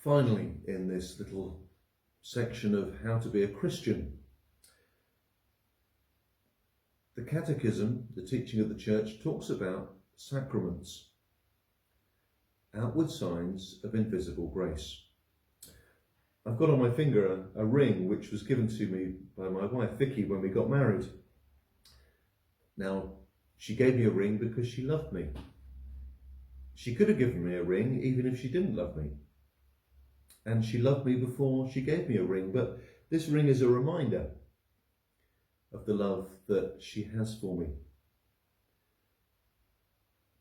Finally, in this little section of how to be a Christian, the Catechism, the teaching of the Church, talks about sacraments, outward signs of invisible grace. I've got on my finger a ring which was given to me by my wife Vicky when we got married. Now, she gave me a ring because she loved me. She could have given me a ring even if she didn't love me. And she loved me before she gave me a ring, but this ring is a reminder of the love that she has for me.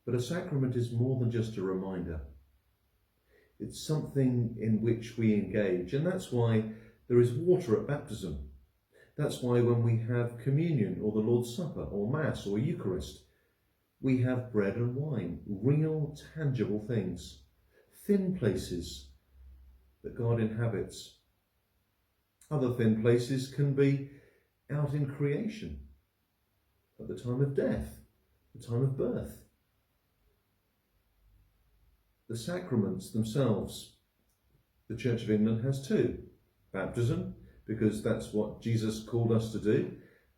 But a sacrament is more than just a reminder. It's something in which we engage, and that's why there is water at baptism. That's why when we have communion or the Lord's Supper or Mass or Eucharist, we have bread and wine, real, tangible things, thin places that God inhabits. Other thin places can be out in creation, at the time of death, the time of birth. The sacraments themselves, the Church of England has two. Baptism, because that's what Jesus called us to do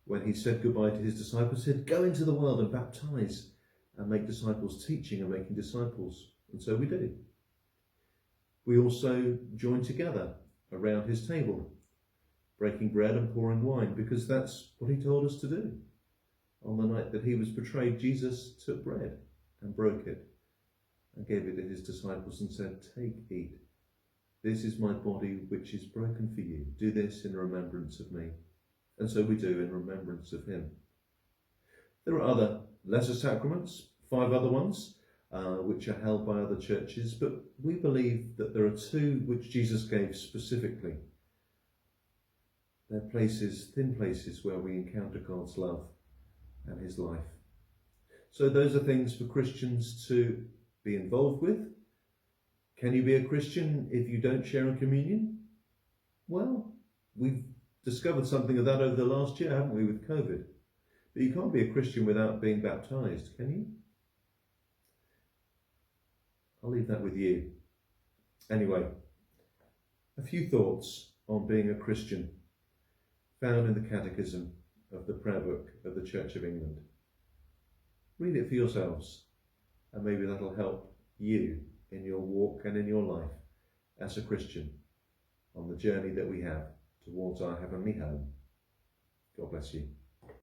when he said goodbye to his disciples. He said, go into the world and baptize and make disciples, teaching and making disciples. And so we do. We also join together around his table, breaking bread and pouring wine, because that's what he told us to do. On the night that he was betrayed, Jesus took bread and broke it and gave it to his disciples and said, take, eat. This is my body which is broken for you. Do this in remembrance of me. And so we do in remembrance of him. There are other lesser sacraments, 5 other ones, which are held by other churches, but we believe that there are 2 which Jesus gave specifically. They're places, thin places, where we encounter God's love and his life. So those are things for Christians to be involved with. Can you be a Christian if you don't share in communion? Well, we've discovered something of that over the last year, haven't we, with COVID? But you can't be a Christian without being baptized, can you? I'll leave that with you. Anyway, a few thoughts on being a Christian found in the Catechism of the Prayer Book of the Church of England. Read it for yourselves, and maybe that'll help you in your walk and in your life as a Christian on the journey that we have towards our heavenly home. God bless you.